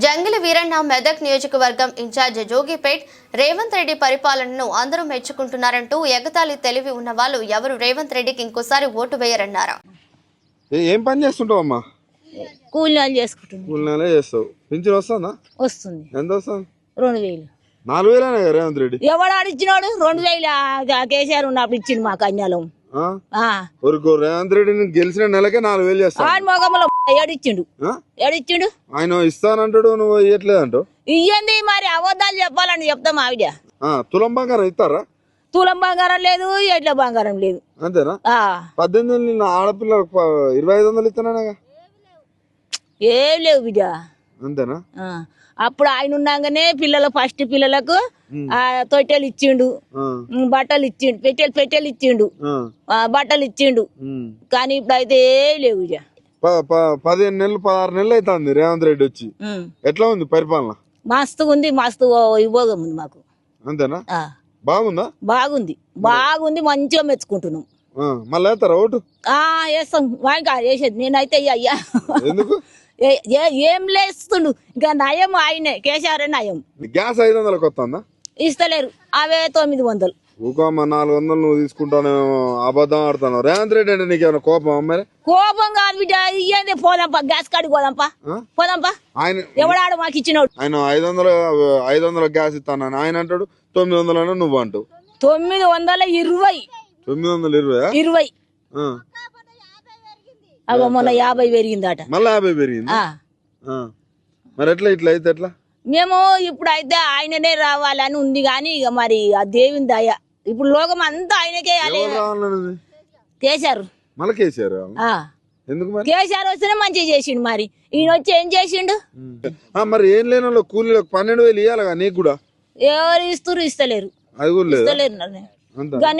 జంగిలి వీరన్న మెదక్ నియోజకవర్గం ఇన్ఛార్జ్ జోగిపేట్ రేవంత్ రెడ్డి పరిపాలనను అందరూ మెచ్చుకుంటున్నారంటూ ఎగతాళి తెలివి ఉన్న వాళ్ళు ఎవరు రేవంత్ రెడ్డికి ఇంకోసారి ఓటు వేయరన్నారు. ఏం పని చేస్తుంటావు అమ్మా? కూలినాలు చేసుకుంటున్నాను. కూలినాలే చేస్తావు. పింఛన్ వస్తుందా? వస్తుంది. ఎంత వస్తుంది? 2000. 4000 రేవంత్ రెడ్డి ఎవడు ఆడిచ్చినాడు? 2000 కేసీఆర్ ఉన్నప్పుడు ఇచ్చింది మాకు అన్యాలం. రేవంత్ రెడ్డిని గెలిచిన నెలకే 4000 చేస్తాను. ఆయన మొగంలో ఏడిచ్చిండు. ఆయన ఇస్తానంటాడు, నువ్వు ఇయ్యట్లేదు అంటావు. ఇయ్యంది మరి అబద్ధాలు చెప్పాలని చెప్తాం. ఆవిడ తులం బంగారం ఇస్తారా? తులం బంగారం లేదు, ఎడ్ల బంగారం లేదు. అంతేనా? 18 ఆడపిల్లలకు 2500 ఇస్తానా? ఏం లేవు బిడ్డ. అంతేనా? అప్పుడు ఆయన ఉన్నాగానే ఫస్ట్ పిల్లలకు తొట్టెలు ఇచ్చిండు, బట్టలు ఇచ్చిండు, పెట్టెలు ఇచ్చిండు, బట్టలు ఇచ్చిండు. కానీ ఇప్పుడు అయితే ఏం లేవు ఇక. 15 నెలలు 16 నెలలు అవుతుంది రేవంత్ రెడ్డి వచ్చి. ఎట్లా ఉంది పరిపాలన? మస్తు ఉంది, మస్తు ఉపయోగం ఉంది మాకు. అంతేనా? బాగుందా? బాగుంది మంచిగా మెచ్చుకుంటున్నాం. మళ్ళీ వేస్తారా ఓటు? వేస్తాం. వాయికా వేసేది నేనైతే అయ్యా. ఎందుకు? ఏం లేస్తుండు ఇంకా నయం. ఆయనే కేసీఆర్ నయం. గ్యాస్ 500కి వస్తుందా? ఇస్తలేరు. అవే 900. ఊకమ్మ 400 నువ్వు తీసుకుంటానేమో, అబద్ధం ఆడుతాను. రేవంత్ రెడ్డి అంటే నీకేమైనా కోపం? మరి కోపం కాదు బిడ్డ. ఇయ్యండి పోదాంపా, గ్యాస్ కాడికి పోదాంపా. ఆయన ఎవడాడు మాకు ఇచ్చినాడు? ఆయన 500 గ్యాస్ ఇస్తాను ఆయన అంటాడు. 900 నువ్వు అంటావు. 920. 920? అగో మొన్న 50 పెరిగిందట. మళ్ళీ 50 పెరిగింది. మరి ఎట్లా ఇట్లా అయితే ఎట్లా? మేము ఇప్పుడు అయితే ఆయననే రావాలని ఉంది గాని ఇక మరి ఆ దేవుని దయ. ఇప్పుడు లోకం అంతా ఆయనకే కేసీఆర్. మళ్ళీ కేసీఆర్ ఎందుకు? మరి కేసీఆర్ వస్తేనే మంచిగా చేసిండు. మరి ఈయన వచ్చి ఏం చేసిండు? మరి ఏం లేని వాళ్ళు కూలీలకు 12,000 ఇవ్వాలిగా నీకు కూడా. ఎవరు ఇస్తలేరు. అది కూడా ఇస్తలేరు.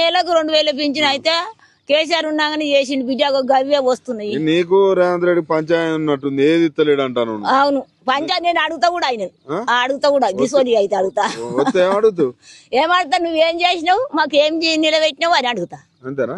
నెలకు 2000 పింఛన్ అయితే కేసీఆర్ ఉన్నాగానే చేసిండు బిడ్డ. గవ్వే వస్తున్నాయి. నీకు రేవంత్ రెడ్డి పంచాయతీ ఉన్నట్టుంది, ఏది ఇస్తలేడు అంటాను. అవును, పంచాయతీ నేను అడుగుతా కూడా. ఆయన అడుగుతా కూడా దిశోని అయితే అడుగుతా. ఏమడుగుతా? నువ్వేం చేసినావు, మాకు ఏం నిలబెట్టినావు అని అడుగుతా. అంతేనా?